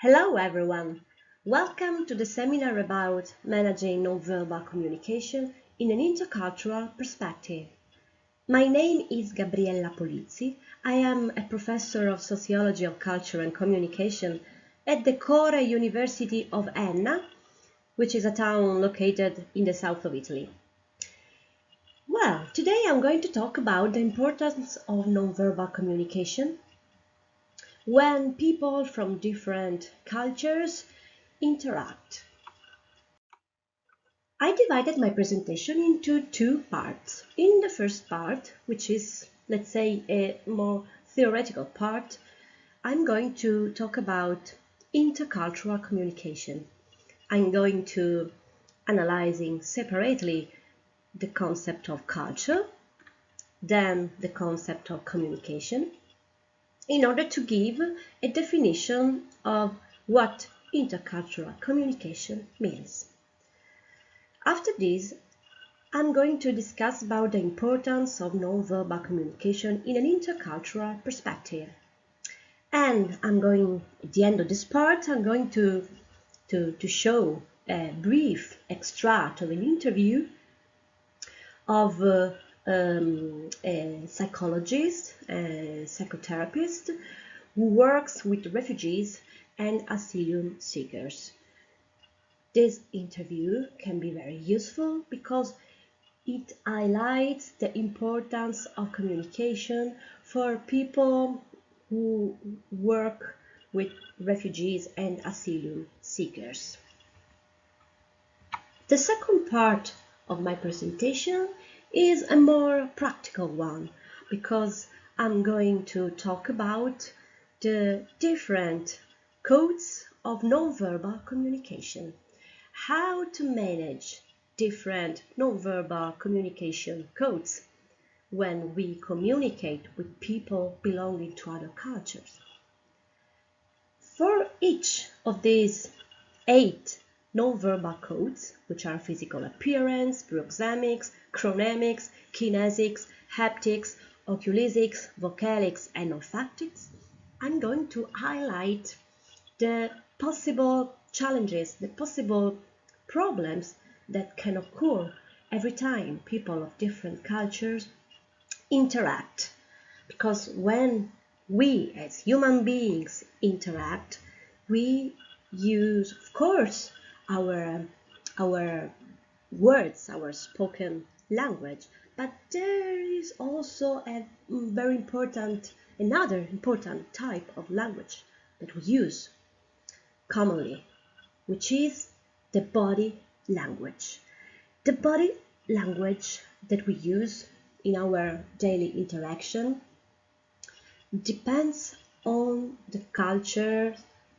Hello everyone! Welcome to the seminar about managing nonverbal communication in an intercultural perspective. My name is Gabriella Polizzi. I am a professor of Sociology of Culture and Communication at the Core University of Enna, which is a town located in the south of Italy. Well, today I'm going to talk about the importance of nonverbal communication when people from different cultures interact. I divided my presentation into two parts. In the first part, which is, let's say, a more theoretical part, I'm going to talk about intercultural communication. I'm going to analyzing separately the concept of culture, then the concept of communication, in order to give a definition of what intercultural communication means. After this, I'm going to discuss about the importance of nonverbal communication in an intercultural perspective. And at the end of this part, I'm going to show a brief extract of an interview of a psychologist, a psychotherapist, who works with refugees and asylum seekers. This interview can be very useful because it highlights the importance of communication for people who work with refugees and asylum seekers. The second part of my presentation is a more practical one because I'm going to talk about the different codes of nonverbal communication, how to manage different nonverbal communication codes when we communicate with people belonging to other cultures. For each of these 8 nonverbal codes, which are physical appearance, proxemics, chronemics, kinesics, haptics, oculesics, vocalics, and olfactics, I'm going to highlight the possible challenges, the possible problems that can occur every time people of different cultures interact. Because when we as human beings interact, we use, of course, our words, our spoken language, but there is also a very important, another important type of language that we use commonly, which is the body language. The body language that we use in our daily interaction depends on the culture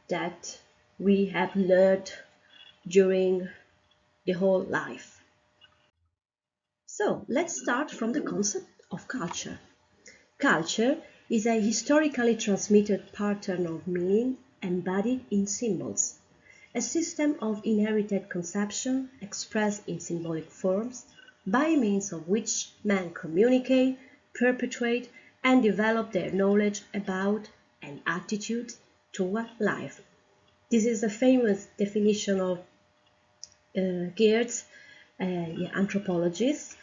that we have learned during the whole life. So let's start from the concept of culture. Culture is a historically transmitted pattern of meaning embodied in symbols, a system of inherited conception expressed in symbolic forms by means of which men communicate, perpetuate, and develop their knowledge about and attitude toward life. This is a famous definition of Geertz, the anthropologist.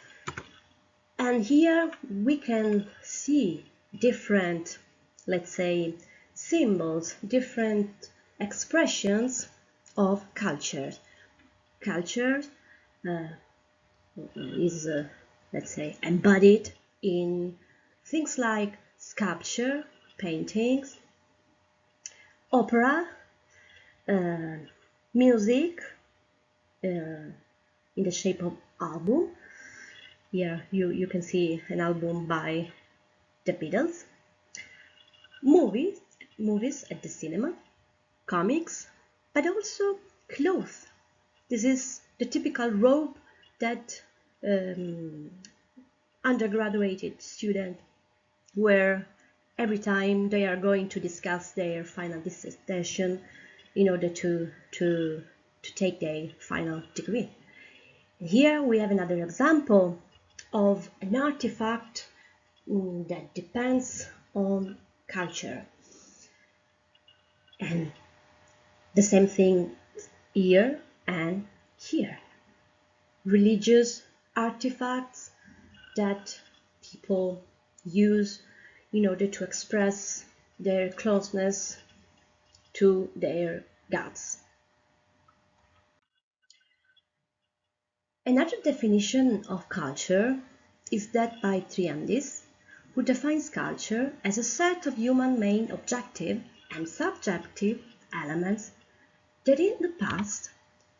And here we can see different, let's say, symbols, different expressions of culture. Culture is, let's say, embodied in things like sculpture, paintings, opera, music in the shape of album. Here you can see an album by the Beatles, movies at the cinema, comics, but also clothes. This is the typical robe that undergraduate students wear every time they are going to discuss their final dissertation in order to take their final degree. Here we have another example of an artifact that depends on culture. And The same thing here and here. Religious artifacts that people use in order to express their closeness to their gods. Another definition of culture is that by Triandis, who defines culture as a set of human main objective and subjective elements that in the past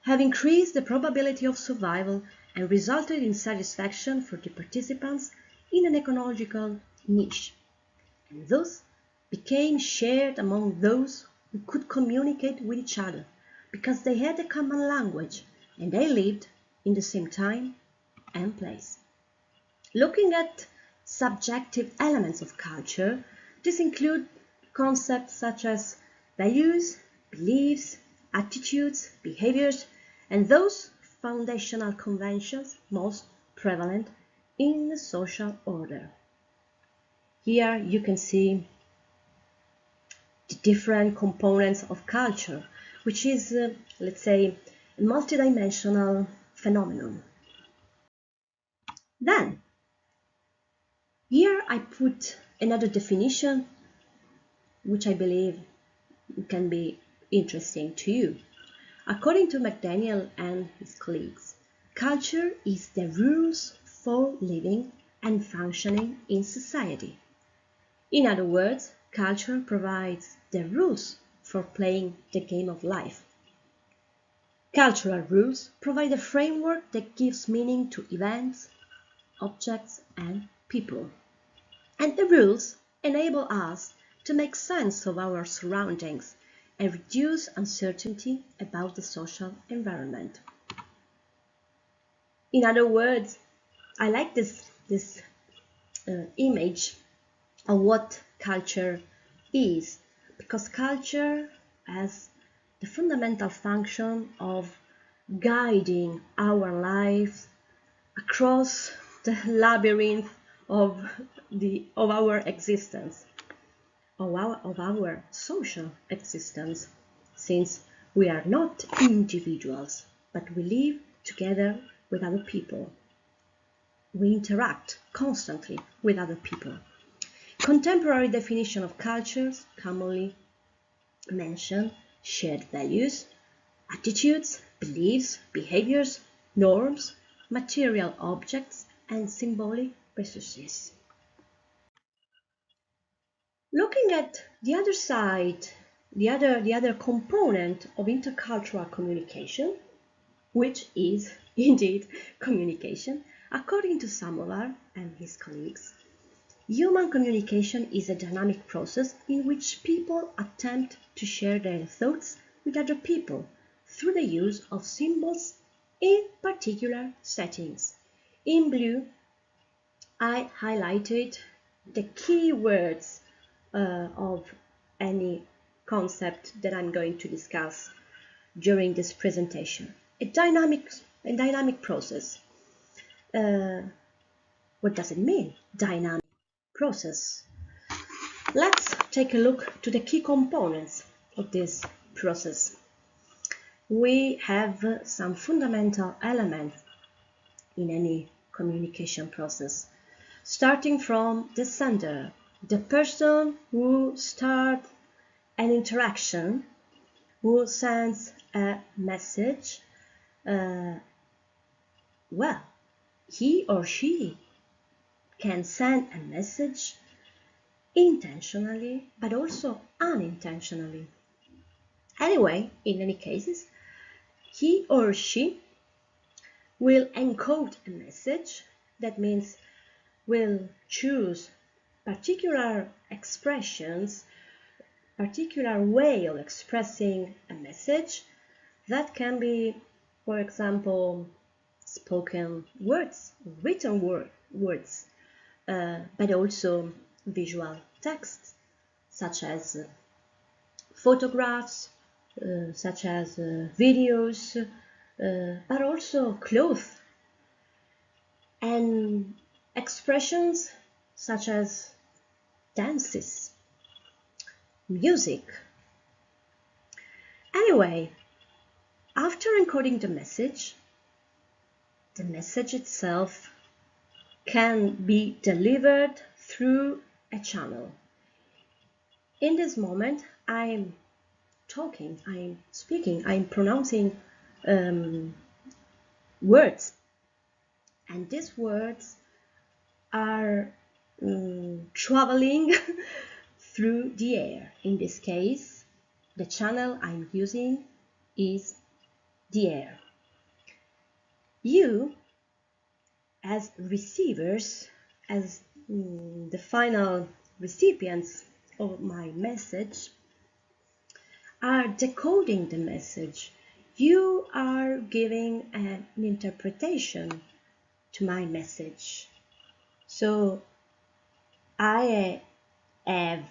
have increased the probability of survival and resulted in satisfaction for the participants in an ecological niche, and thus became shared among those who could communicate with each other because they had a common language and they lived in the same time and place. Looking at subjective elements of culture, these include concepts such as values, beliefs, attitudes, behaviors, and those foundational conventions most prevalent in the social order. Here you can see the different components of culture, which is, let's say, a multidimensional phenomenon. Then, here I put another definition which I believe can be interesting to you. According to McDaniel and his colleagues, culture is the rules for living and functioning in society. In other words, culture provides the rules for playing the game of life. Cultural rules provide a framework that gives meaning to events, objects, and people. And the rules enable us to make sense of our surroundings and reduce uncertainty about the social environment. In other words, I like this image of what culture is, because culture has the fundamental function of guiding our lives across the labyrinth of our existence, of our social existence, since we are not individuals, but we live together with other people. We interact constantly with other people. Contemporary definition of cultures commonly mention shared values, attitudes, beliefs, behaviors, norms, material objects, and symbolic resources. Looking at the other side, the other component of intercultural communication, which is indeed communication, according to Samovar and his colleagues, human communication is a dynamic process in which people attempt to share their thoughts with other people through the use of symbols in particular settings. In blue, I highlighted the key words of any concept that I'm going to discuss during this presentation. A dynamic process. What does it mean, dynamic process? Let's take a look to the key components of this process. We have some fundamental elements in any communication process, starting from the sender, the person who starts an interaction, who sends a message. Well, he or she can send a message intentionally, but also unintentionally. Anyway, in many cases, he or she will encode a message. That means will choose particular expressions, particular way of expressing a message that can be, for example, spoken words, written words, but also visual text, such as photographs, such as videos, but also clothes and expressions such as dances, music. And Anyway, after encoding the message itself can be delivered through a channel. In this moment, I'm talking, I'm speaking, I'm pronouncing words, and these words are traveling through the air. In this case, the channel I'm using is the air. You, as receivers, as the final recipients of my message, are decoding the message. You are giving an interpretation to my message. So I have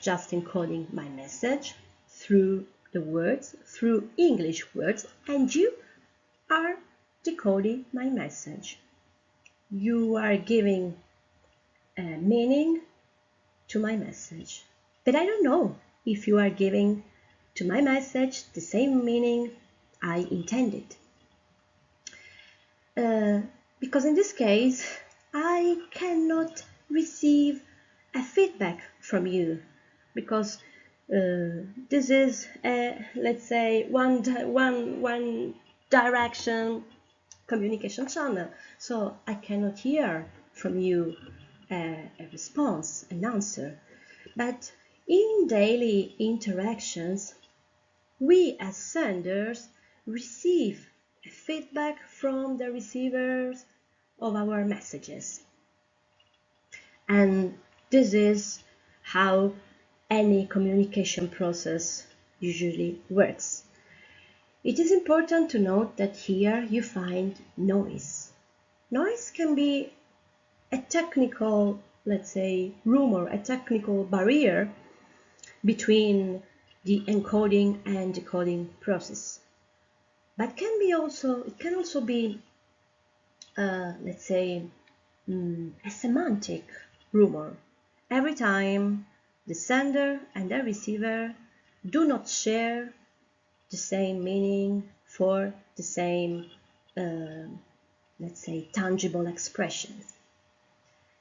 just encoding my message through the words, through English words, and you are decoding my message. You are giving a meaning to my message. But I don't know if you are giving to my message the same meaning I intended. Because in this case, I cannot receive a feedback from you, because this is a, let's say, one direction communication channel. So I cannot hear from you a response, an answer. But in daily interactions, we as senders receive feedback from the receivers of our messages. And this is how any communication process usually works. It is important to note that here you find noise. Noise can be a technical, let's say, rumor, a technical barrier between the encoding and decoding process. But it can also be, let's say, a semantic rumor. Every time the sender and the receiver do not share the same meaning for the same, let's say, tangible expressions.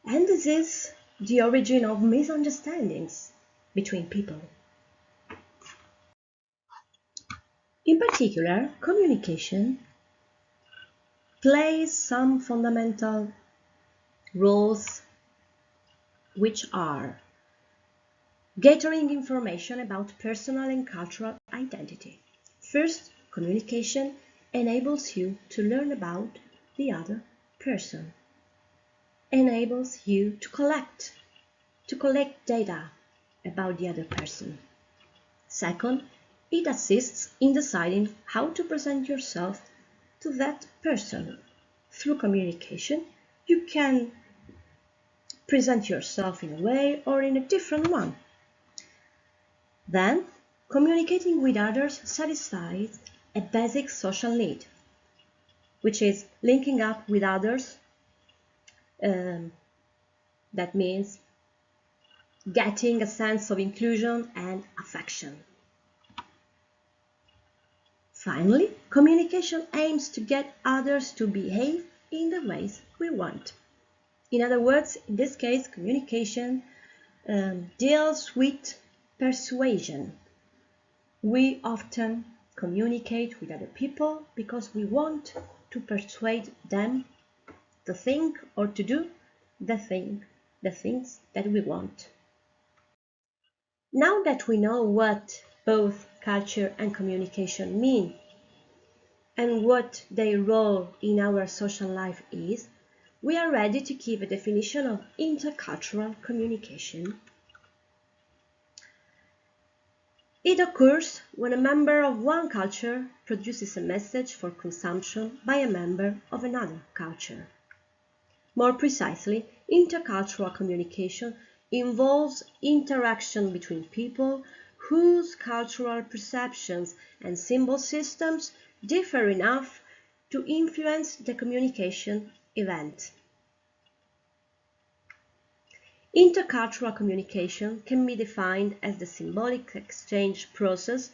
And this is the origin of misunderstandings between people. In particular, communication plays some fundamental roles, which are gathering information about personal and cultural identity. First, communication enables you to learn about the other person, enables you to collect data about the other person. Second, it assists in deciding how to present yourself to that person. Through communication, you can present yourself in a way or in a different one. Then, communicating with others satisfies a basic social need, which is linking up with others. That means getting a sense of inclusion and affection. Finally, communication aims to get others to behave in the ways we want. In other words, in this case, communication deals with persuasion. We often communicate with other people because we want to persuade them to think or to do the things that we want. Now that we know what both culture and communication mean and what their role in our social life is, we are ready to give a definition of intercultural communication. It occurs when a member of one culture produces a message for consumption by a member of another culture. More precisely, intercultural communication involves interaction between people whose cultural perceptions and symbol systems differ enough to influence the communication event. Intercultural communication can be defined as the symbolic exchange process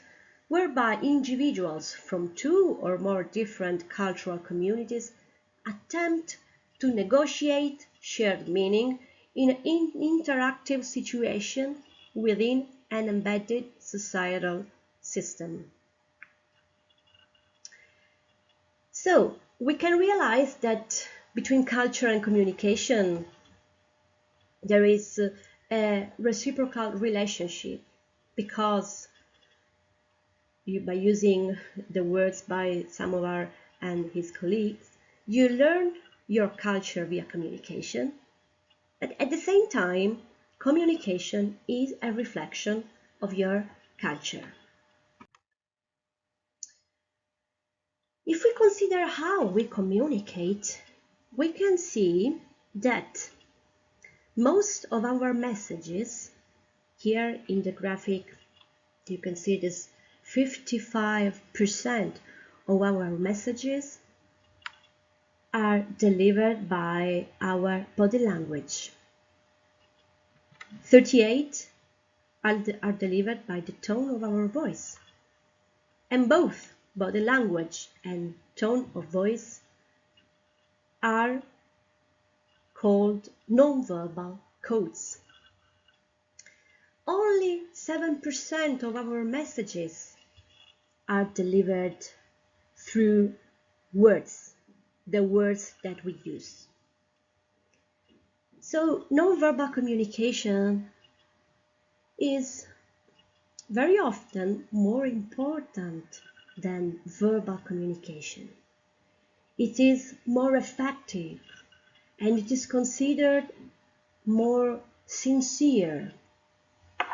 whereby individuals from two or more different cultural communities attempt to negotiate shared meaning in an interactive situation within an embedded societal system. So, we can realize that between culture and communication there is a reciprocal relationship, because by using the words by Samovar and his colleagues, you learn your culture via communication, but at the same time, communication is a reflection of your culture. If we consider how we communicate, we can see that most of our messages, here in the graphic you can see this 55% of our messages are delivered by our body language. 38 are delivered by the tone of our voice. And both body language and tone of voice are called nonverbal codes. Only 7% of our messages are delivered through words, the words that we use. So nonverbal communication is very often more important than verbal communication. It is more effective and it is considered more sincere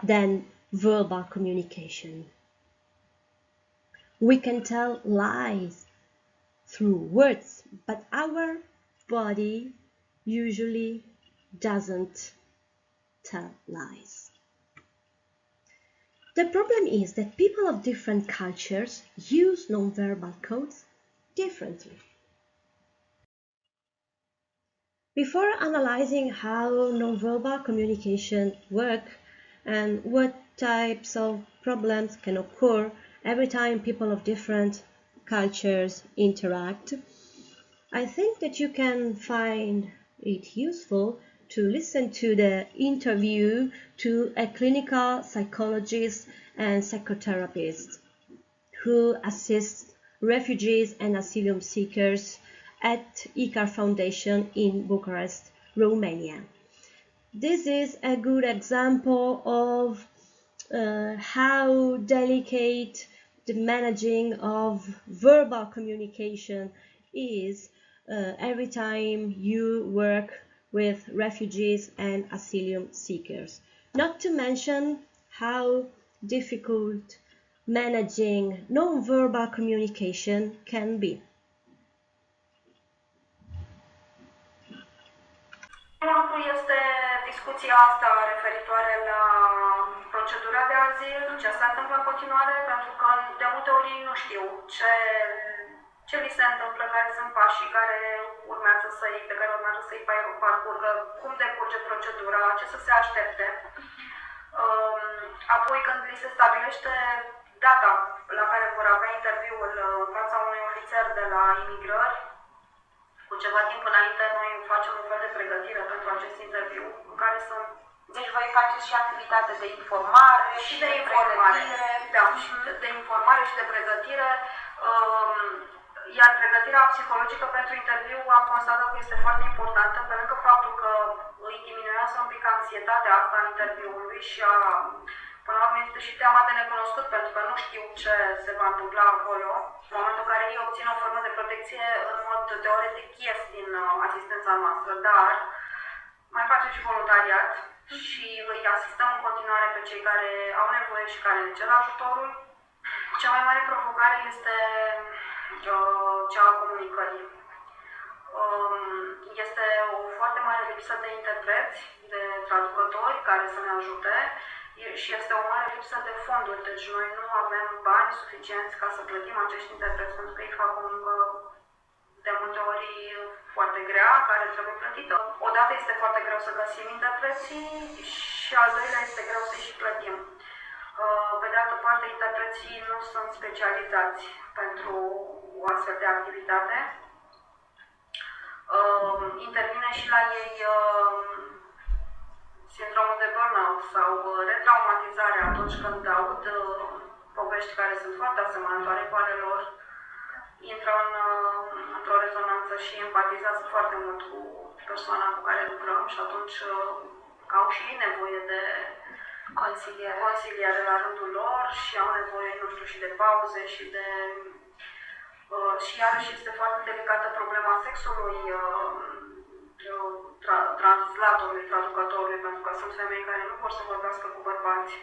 than verbal communication. We can tell lies through words, but our body usually doesn't tell lies. The problem is that people of different cultures use nonverbal codes differently. Before analyzing how nonverbal communication works and what types of problems can occur every time people of different cultures interact, I think that you can find it useful to listen to the interview to a clinical psychologist and psychotherapist who assists refugees and asylum seekers at ICAR Foundation in Bucharest, Romania. This is a good example of how delicate the managing of verbal communication is every time you work with refugees and asylum seekers. Not to mention how difficult managing non-verbal communication can be. Primul lucru este discuția asta referitoare la procedura de azil, ce se întâmplă în continuare, pentru că de multe ori nu știu ce li se întâmplă, care sunt pașii care urmează pe care urmează să-i parcurgă, cum decurge procedura, ce să se aștepte. Apoi când li se stabilește data la care vor avea interviul în fața unui ofițer de la imigrări, cu ceva timp înainte noi facem un fel de pregătire pentru acest interviu, în care sunt... Deci voi faceți și activitate de informare și de informare, da, și de informare și de pregătire. Iar pregătirea psihologică pentru interviu am constatat că este foarte importantă, pe lângă faptul că îi diminuează un pic anxietatea asta a interviului și până la urmă este și teama de necunoscut, pentru că nu știu ce se va întâmpla acolo. În momentul în care ei obțin o formă de protecție, în mod teoretic ies din asistența noastră, dar mai facem și voluntariat și îi asistăm în continuare pe cei care au nevoie și care ne cer ajutorul. Cea mai mare provocare este cea a comunicării. Este o foarte mare lipsă de interpreți, de traducători care să ne ajute și este o mare lipsă de fonduri, deci noi nu avem bani suficienți ca să plătim acești interpreți, pentru că ei fac o muncă de multe ori foarte grea, care trebuie plătită. Odată este foarte greu să găsim interpreții și al doilea este greu să-i și plătim. Pe de altă parte, interpreții nu sunt specializați pentru o astfel de activitate. Intervine și la ei sindromul de burnout sau retraumatizare atunci când aud povești care sunt foarte asemănătoare cu ale lor, intră într-o rezonanță și empatizează foarte mult cu persoana cu care lucrăm și atunci au și ei nevoie de consiliere la rândul lor și au nevoie, nu știu, și de pauze și de... și iarăși este foarte delicată problema sexului translatorului, traducătorului, pentru că sunt femei care nu vor să vorbească cu bărbați.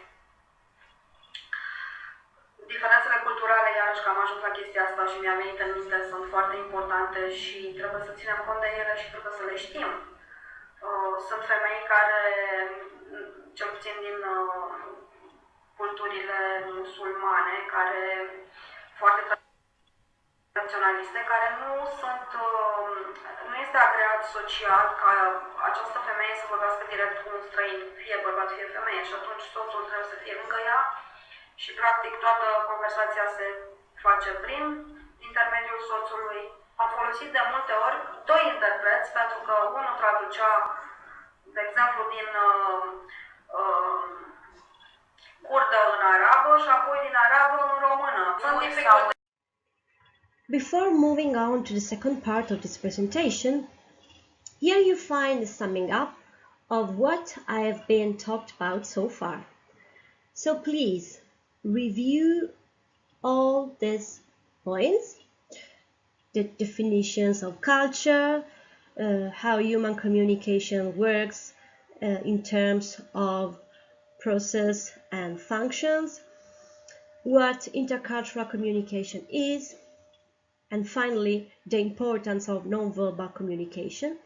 Diferențele culturale, iarăși că am ajuns la chestia asta și mi-a venit în minte, sunt foarte importante și trebuie să ținem cont de ele și trebuie să le știm. Sunt femei care, cel puțin din culturile musulmane, care foarte tradiționaliste, care nu este agreat social ca această femeie să vorbească direct cu un străin, fie bărbat, fie femeie, și atunci soțul trebuie să fie lângă ea și practic toată conversația se face prin intermediul soțului. Am folosit de multe ori doi interpreți, pentru că unul traducea, de exemplu, din kurdă în arabă și apoi din arabă în română. Before moving on to the second part of this presentation, here you find the summing up of what I have been talked about so far. So please review all these points, the definitions of culture, how human communication works in terms of process and functions, what intercultural communication is, and finally the importance of nonverbal communication,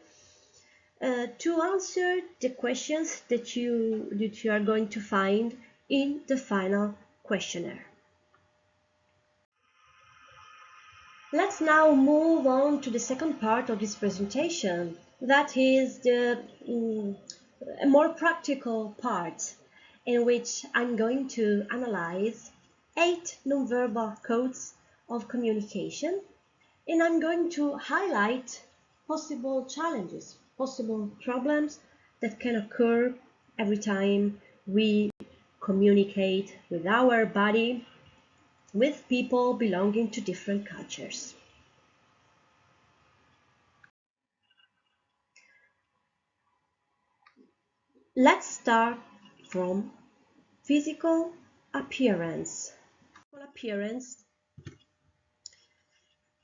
to answer the questions that you are going to find in the final questionnaire. Let's now move on to the second part of this presentation, that is a more practical part in which I'm going to analyze 8 nonverbal codes of communication, and I'm going to highlight possible challenges, possible problems that can occur every time we communicate with our body, with people belonging to different cultures. Let's start from physical appearance.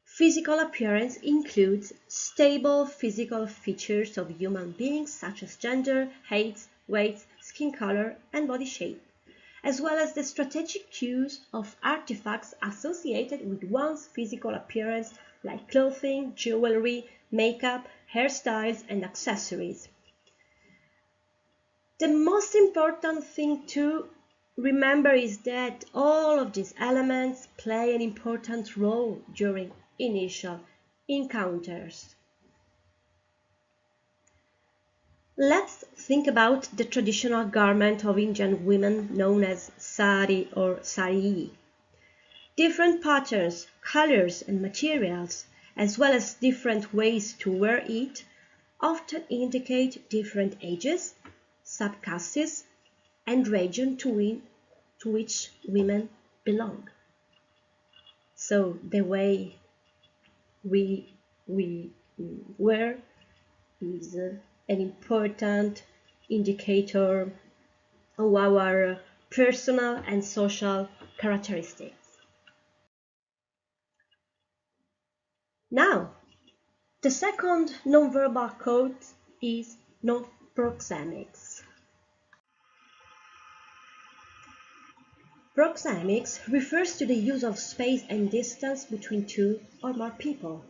Physical appearance includes stable physical features of human beings such as gender, height, weight, skin color, and body shape, as well as the strategic cues of artifacts associated with one's physical appearance like clothing, jewelry, makeup, hairstyles, and accessories. The most important thing to remember is that all of these elements play an important role during initial encounters. Let's think about the traditional garment of Indian women known as sari or sari. Different patterns, colors, and materials, as well as different ways to wear it, often indicate different ages, subcastes, and region to which women belong. So the way we wear is an important indicator of our personal and social characteristics. Now, the second nonverbal code is proxemics. Proxemics refers to the use of space and distance between two or more people,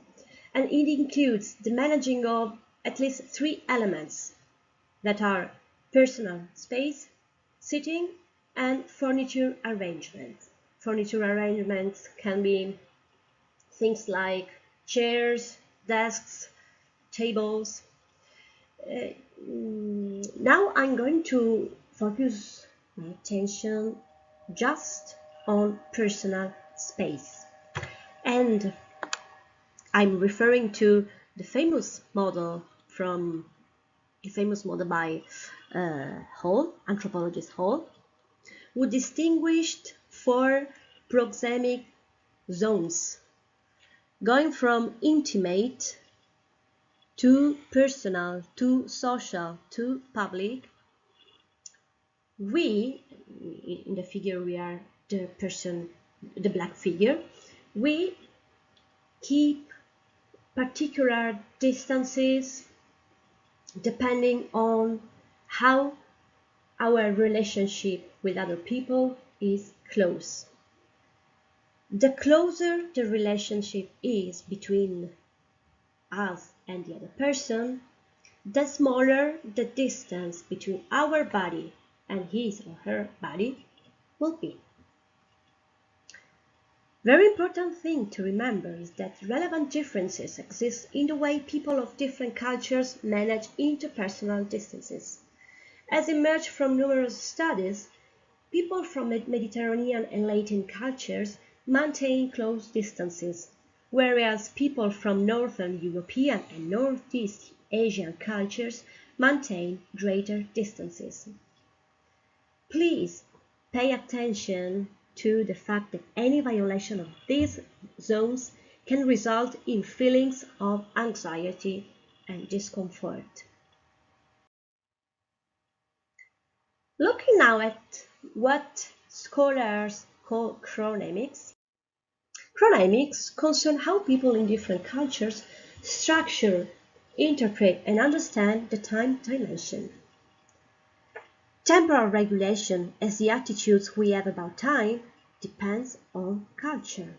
and it includes the managing of at least 3 elements that are personal space, sitting, and furniture arrangements. Furniture arrangements can be things like chairs, desks, tables. Now I'm going to focus my attention just on personal space. And I'm referring to the famous model by Hall, anthropologist Hall, who distinguished four proxemic zones, going from intimate to personal to social to public. We, in the figure, we are the person, the black figure, we keep particular distances depending on how our relationship with other people is close. The closer the relationship is between us and the other person, the smaller the distance between our body and his or her body will be. Very important thing to remember is that relevant differences exist in the way people of different cultures manage interpersonal distances. As emerged from numerous studies, people from Mediterranean and Latin cultures maintain close distances, whereas people from Northern European and Northeast Asian cultures maintain greater distances. Please pay attention to the fact that any violation of these zones can result in feelings of anxiety and discomfort. Looking now at what scholars call chronemics. Chronemics concern how people in different cultures structure, interpret, and understand the time dimension. Temporal regulation, as the attitudes we have about time, depends on culture.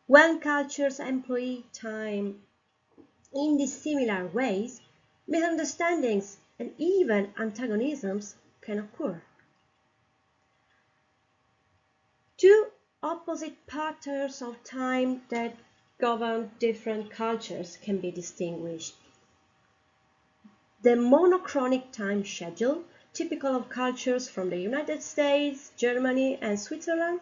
When cultures employ time in dissimilar ways, misunderstandings and even antagonisms can occur. Two opposite patterns of time that govern different cultures can be distinguished. The monochronic time schedule, typical of cultures from the United States, Germany, and Switzerland,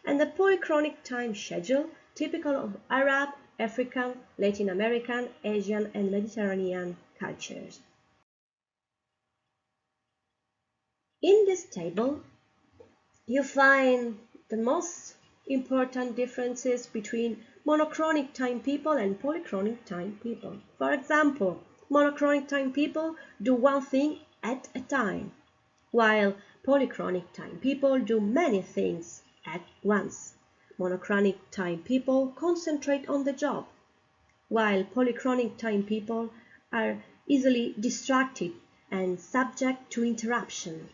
and the polychronic time schedule, typical of Arab, African, Latin American, Asian, and Mediterranean cultures. In this table, you find the most important differences between monochronic time people and polychronic time people. For example, monochronic time people do one thing at a time, while polychronic time people do many things at once. Monochronic time people concentrate on the job, while polychronic time people are easily distracted and subject to interruption.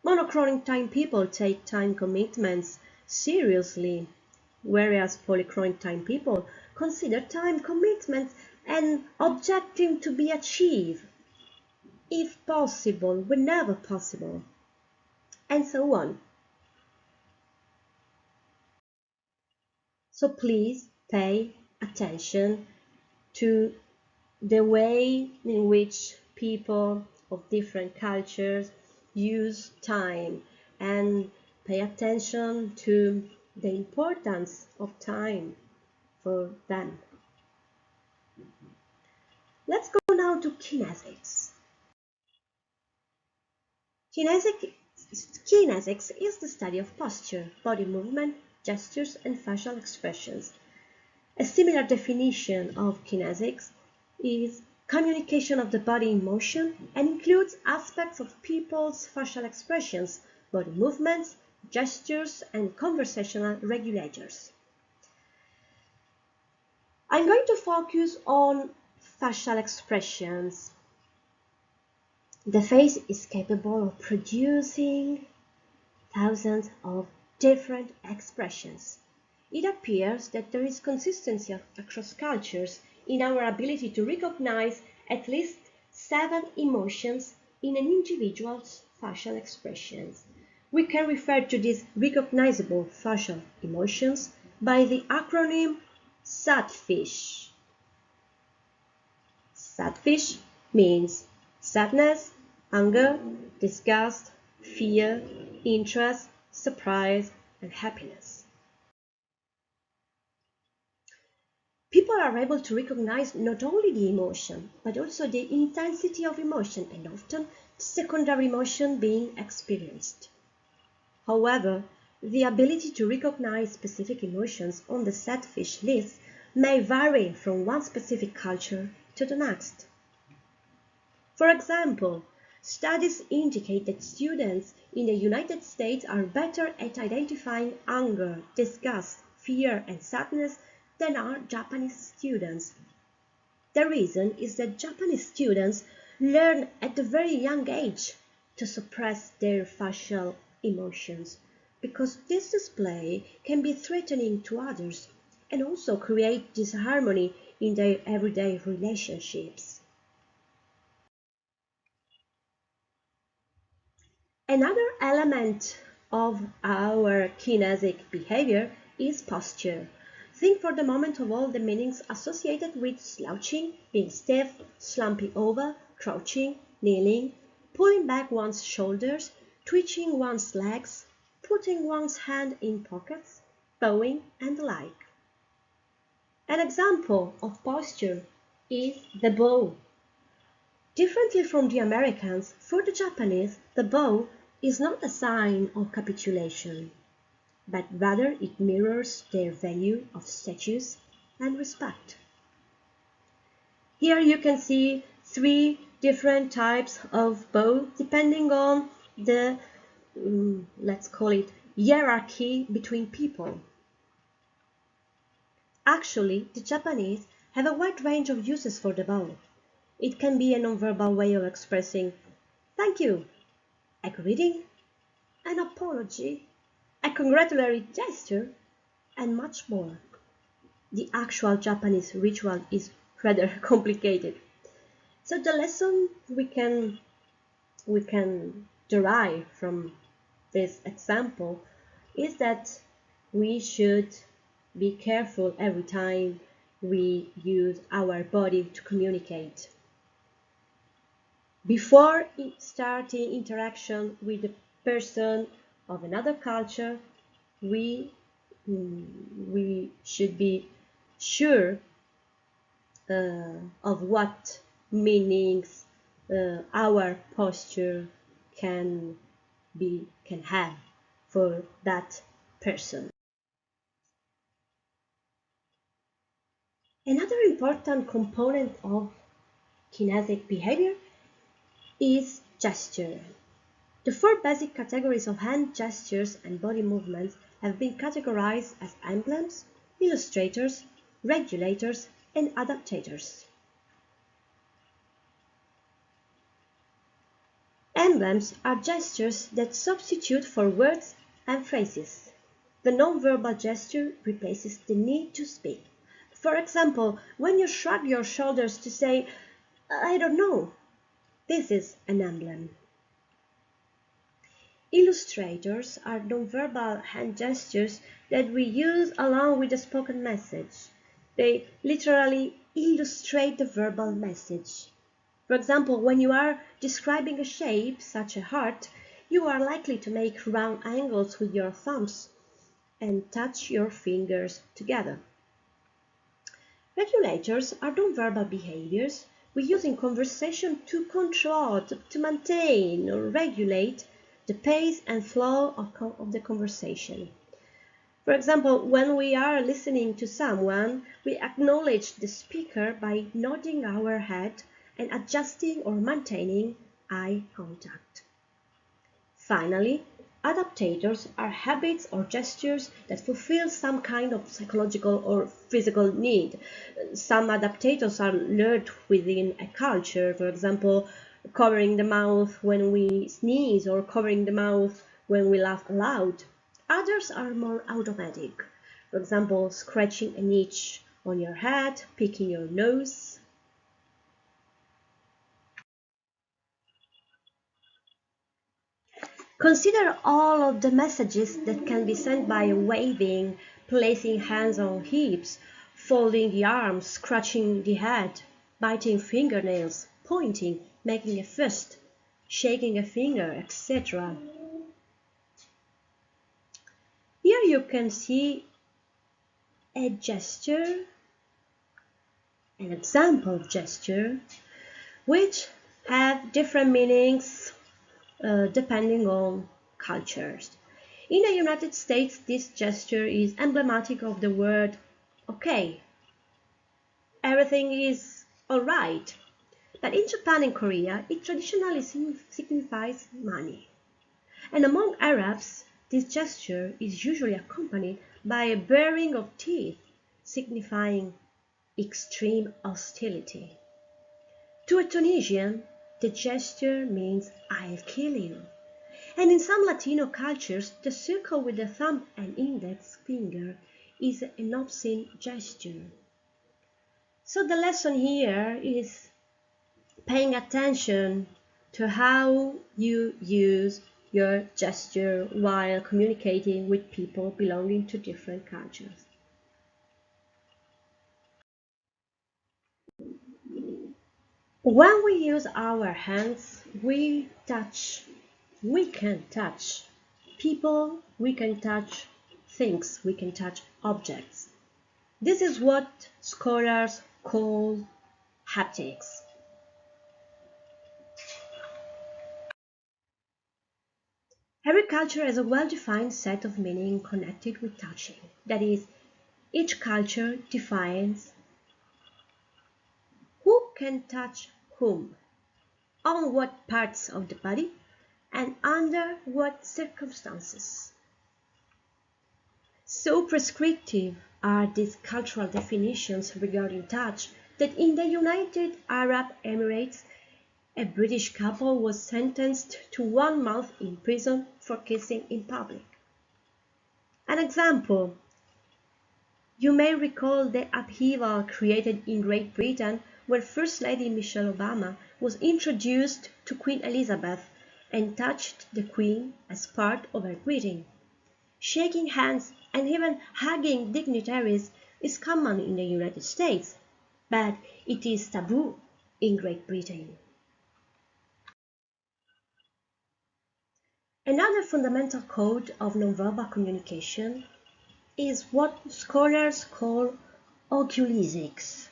Monochronic time people take time commitments seriously, whereas polychronic time people consider time commitments an objective to be achieved, if possible, whenever possible, and so on. So please pay attention to the way in which people of different cultures use time, and pay attention to the importance of time for them. Let's go now to kinesics. Kinesics is the study of posture, body movement, gestures, and facial expressions. A similar definition of kinesics is communication of the body in motion and includes aspects of people's facial expressions, body movements, gestures, and conversational regulators. I'm going to focus on facial expressions. The face is capable of producing thousands of different expressions. It appears that there is consistency across cultures in our ability to recognize at least 7 emotions in an individual's facial expressions. We can refer to these recognizable facial emotions by the acronym SADFISH. SADFISH means sadness, anger, disgust, fear, interest, surprise, and happiness. People are able to recognize not only the emotion, but also the intensity of emotion and often the secondary emotion being experienced. However, the ability to recognize specific emotions on the set fish list may vary from one specific culture to the next. For example, studies indicate that students in the United States are better at identifying anger, disgust, fear, and sadness than are Japanese students. The reason is that Japanese students learn at a very young age to suppress their facial emotions, because this display can be threatening to others and also create disharmony in their everyday relationships. Another element of our kinesic behavior is posture. Think for the moment of all the meanings associated with slouching, being stiff, slumping over, crouching, kneeling, pulling back one's shoulders, twitching one's legs, putting one's hand in pockets, bowing, and the like. An example of posture is the bow. Differently from the Americans, for the Japanese, the bow is not a sign of capitulation, but rather it mirrors their value of status and respect. Here you can see 3 different types of bow depending on the, let's call it, hierarchy between people. Actually, the Japanese have a wide range of uses for the bow. It can be a nonverbal way of expressing thank you, a greeting, an apology, a congratulatory gesture, and much more. The actual Japanese ritual is rather complicated. So the lesson we can derive from this example is that we should be careful every time we use our body to communicate. Before starting interaction with a person of another culture, we should be sure of what meanings our posture can have for that person. Another important component of kinesic behavior is gesture. The 4 basic categories of hand gestures and body movements have been categorized as emblems, illustrators, regulators, and adaptators. Emblems are gestures that substitute for words and phrases. The nonverbal gesture replaces the need to speak. For example, when you shrug your shoulders to say, I don't know, this is an emblem. Illustrators are nonverbal hand gestures that we use along with the spoken message. They literally illustrate the verbal message. For example, when you are describing a shape, such a heart, you are likely to make round angles with your thumbs and touch your fingers together. Regulators are nonverbal behaviors we use in conversation to control, to maintain or regulate the pace and flow of the conversation. For example, when we are listening to someone, we acknowledge the speaker by nodding our head and adjusting or maintaining eye contact. Finally, adaptators are habits or gestures that fulfill some kind of psychological or physical need. Some adaptators are learned within a culture, for example, covering the mouth when we sneeze or covering the mouth when we laugh aloud. Others are more automatic, for example, scratching an itch on your head, picking your nose. Consider all of the messages that can be sent by waving, placing hands on hips, folding the arms, scratching the head, biting fingernails, pointing, making a fist, shaking a finger, etc. Here you can see a gesture, an example of gesture, which have different meanings depending on cultures. In the United States, this gesture is emblematic of the word okay, everything is alright. But in Japan and Korea, it traditionally signifies money. And among Arabs, this gesture is usually accompanied by a baring of teeth, signifying extreme hostility. To a Tunisian, the gesture means I'll kill you. And in some Latino cultures, the circle with the thumb and index finger is an obscene gesture. So the lesson here is paying attention to how you use your gesture while communicating with people belonging to different cultures. When we use our hands, we can touch people, we can touch things, we can touch objects. This is what scholars call haptics. Every culture has a well-defined set of meaning connected with touching. That is, each culture defines who can touch whom, on what parts of the body, and under what circumstances. So prescriptive are these cultural definitions regarding touch that in the United Arab Emirates, a British couple was sentenced to 1 month in prison for kissing in public. An example: you may recall the upheaval created in Great Britain when First Lady Michelle Obama was introduced to Queen Elizabeth and touched the Queen as part of her greeting. Shaking hands and even hugging dignitaries is common in the United States, but it is taboo in Great Britain. Another fundamental code of nonverbal communication is what scholars call oculesics.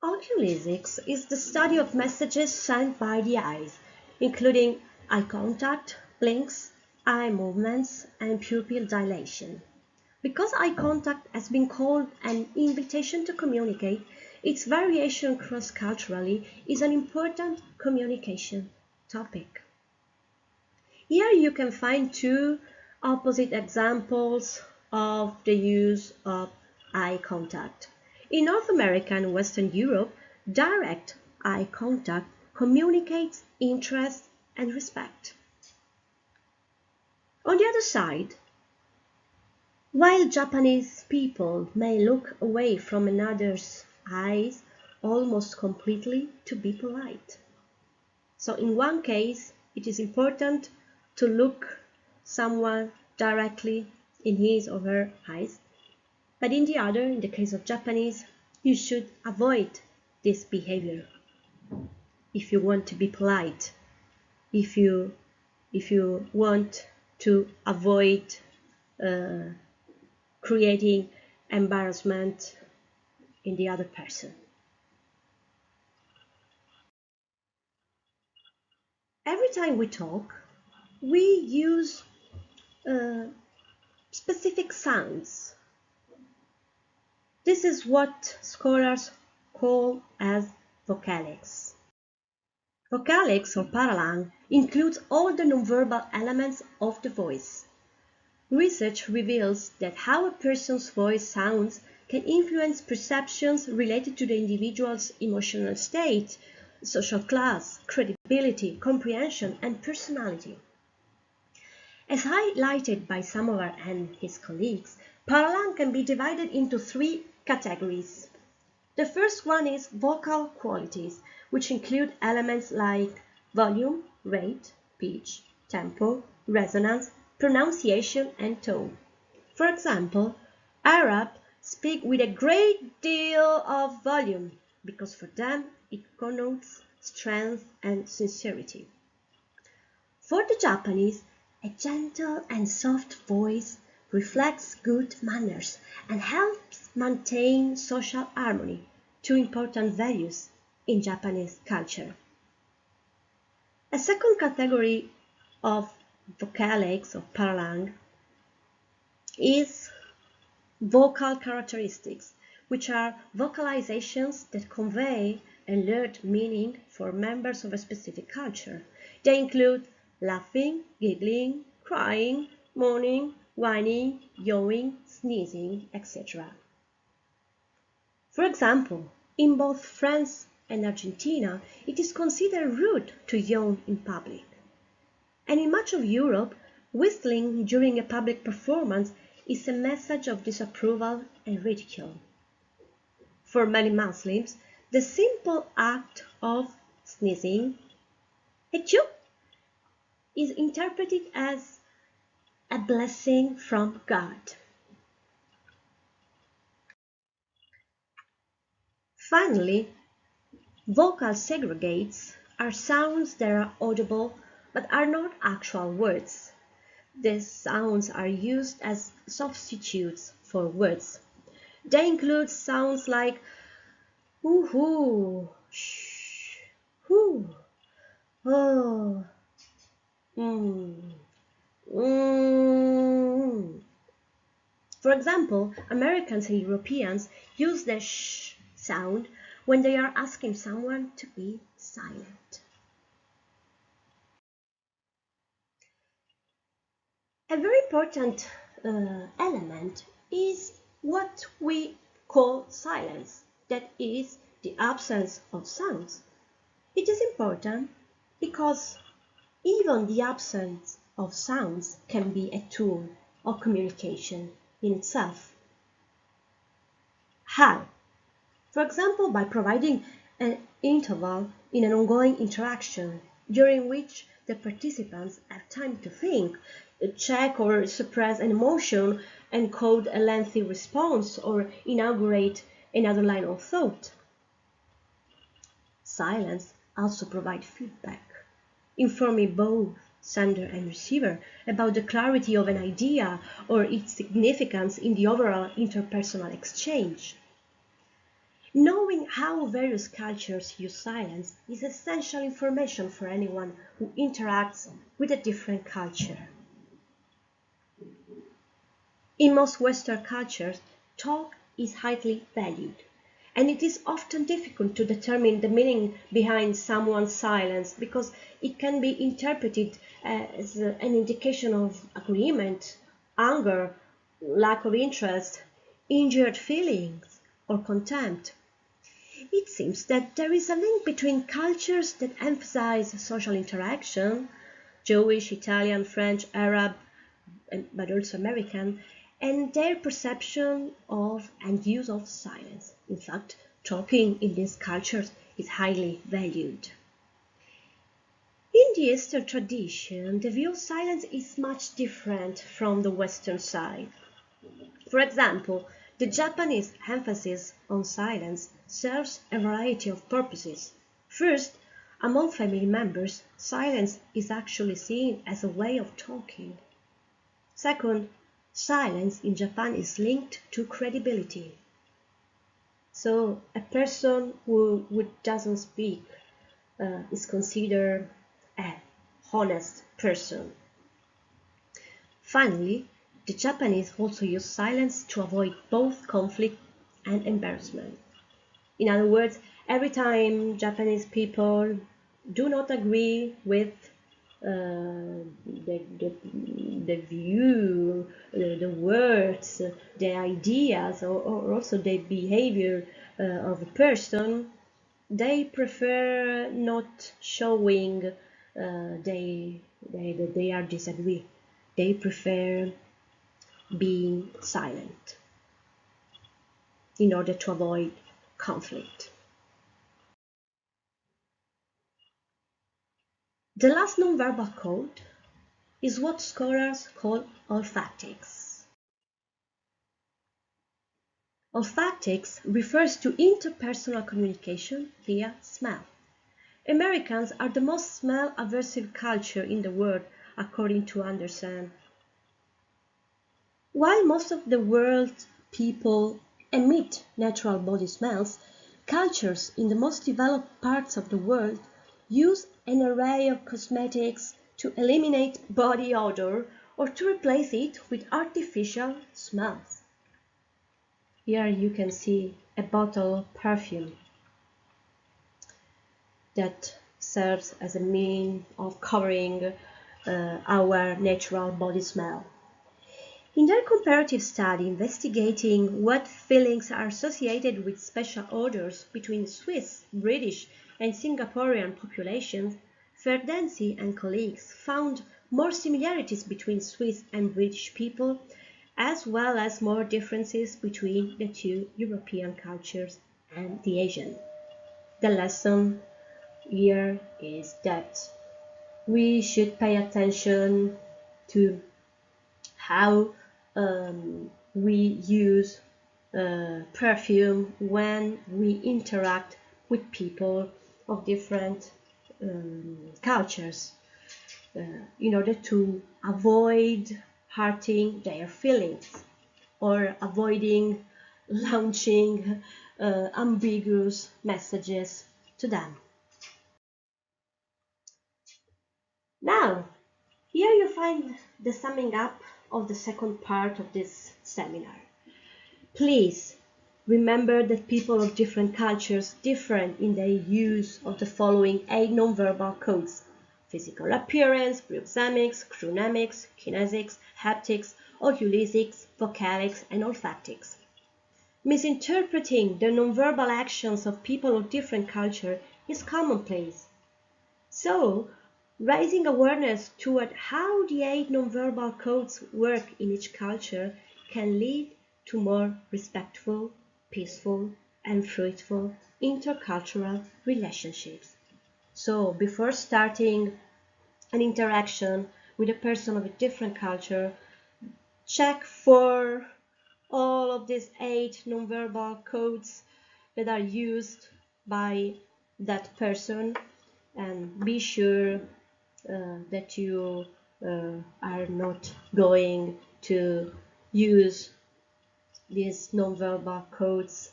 Oculesics is the study of messages sent by the eyes, including eye contact, blinks, eye movements, and pupil dilation. Because eye contact has been called an invitation to communicate, its variation cross-culturally is an important communication topic. Here you can find two opposite examples of the use of eye contact. In North America and Western Europe, direct eye contact communicates interest and respect. On the other side, while Japanese people may look away from another's eyes almost completely to be polite. So in one case, it is important to look someone directly in his or her eyes, but in the other, in the case of Japanese, you should avoid this behavior if you want to be polite, if you want to avoid creating embarrassment in the other person. Every time we talk, we use specific sounds. This is what scholars call as vocalics. Vocalics or paralang includes all the nonverbal elements of the voice. Research reveals that how a person's voice sounds can influence perceptions related to the individual's emotional state, social class, credibility, comprehension, and personality. As highlighted by Samovar and his colleagues, paralang can be divided into 3 categories. The first one is vocal qualities, which include elements like volume, rate, pitch, tempo, resonance, pronunciation, and tone. For example, Arabs speak with a great deal of volume because for them it connotes strength and sincerity. For the Japanese, A gentle and soft voice reflects good manners and helps maintain social harmony, two important values in Japanese culture. A second category of vocalics or paralang is vocal characteristics, which are vocalizations that convey a learned meaning for members of a specific culture. They include laughing, giggling, crying, moaning, whining, yawing, sneezing, etc. For example, in both France and Argentina, it is considered rude to yawn in public. And in much of Europe, whistling during a public performance is a message of disapproval and ridicule. For many Muslims, the simple act of sneezing, "Achoo," is interpreted as a blessing from God. Finally, vocal segregates are sounds that are audible but are not actual words. These sounds are used as substitutes for words. They include sounds like hoo, shh, hoo, oh, mm, mm. For example, Americans and Europeans use the sh sound when they are asking someone to be silent. A very important element is what we call silence, that is, the absence of sounds. It is important because even the absence of sounds can be a tool of communication in itself. How? For example, by providing an interval in an ongoing interaction during which the participants have time to think, check or suppress an emotion, encode a lengthy response, or inaugurate another line of thought. Silence also provides feedback, informing both sender and receiver about the clarity of an idea or its significance in the overall interpersonal exchange. Knowing how various cultures use silence is essential information for anyone who interacts with a different culture. In most Western cultures, talk is highly valued, and it is often difficult to determine the meaning behind someone's silence because it can be interpreted as an indication of agreement, anger, lack of interest, injured feelings, or contempt. It seems that there is a link between cultures that emphasize social interaction, Jewish, Italian, French, Arab, but also American, and their perception of and use of silence. In fact, talking in these cultures is highly valued. In the Eastern tradition, the view of silence is much different from the Western side. For example, the Japanese emphasis on silence serves a variety of purposes. First, among family members, silence is actually seen as a way of talking. Second, silence in Japan is linked to credibility. So a person who doesn't speak is considered an honest person. Finally, the Japanese also use silence to avoid both conflict and embarrassment. In other words, every time Japanese people do not agree with the view, the words, the ideas, or also the behavior of a person, they prefer not showing that they are disagree. They prefer being silent in order to avoid conflict. The last nonverbal code is what scholars call olfactics. Olfactics refers to interpersonal communication via smell. Americans are the most smell-aversive culture in the world according to Anderson. While most of the world's people emit natural body smells, cultures in the most developed parts of the world use an array of cosmetics to eliminate body odor or to replace it with artificial smells. Here you can see a bottle of perfume that serves as a means of covering our natural body smell. In their comparative study investigating what feelings are associated with special odors between Swiss, British and Singaporean populations, Verdensi and colleagues found more similarities between Swiss and British people, as well as more differences between the two European cultures and the Asian. The lesson here is that we should pay attention to how we use perfume when we interact with people of different cultures in order to avoid hurting their feelings or avoiding launching ambiguous messages to them. Now, here you find the summing up of the second part of this seminar. Please remember that people of different cultures differ in their use of the following 8 nonverbal codes: physical appearance, proxemics, chronemics, kinesics, haptics, oculesics, vocalics, and olfactics. Misinterpreting the nonverbal actions of people of different culture is commonplace. So, raising awareness toward how the 8 nonverbal codes work in each culture can lead to more respectful, peaceful, and fruitful intercultural relationships. So, before starting an interaction with a person of a different culture, check for all of these 8 nonverbal codes that are used by that person, and be sure that you are not going to use these nonverbal codes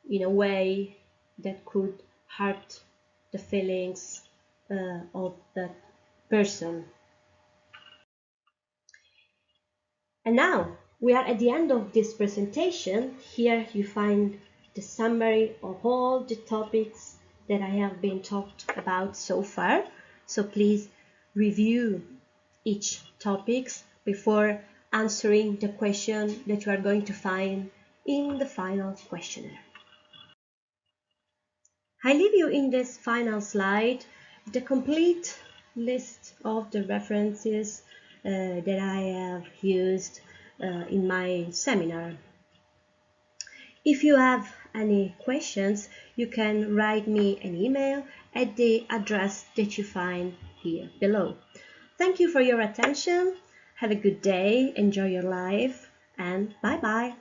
in a way that could hurt the feelings of that person. And now we are at the end of this presentation. Here you find the summary of all the topics that I have been talked about so far. So please review each topics before answering the question that you are going to find in the final questionnaire. I leave you in this final slide the complete list of the references that I have used in my seminar. If you have any questions, you can write me an email at the address that you find here below. Thank you for your attention. Have a good day, enjoy your life, and bye-bye.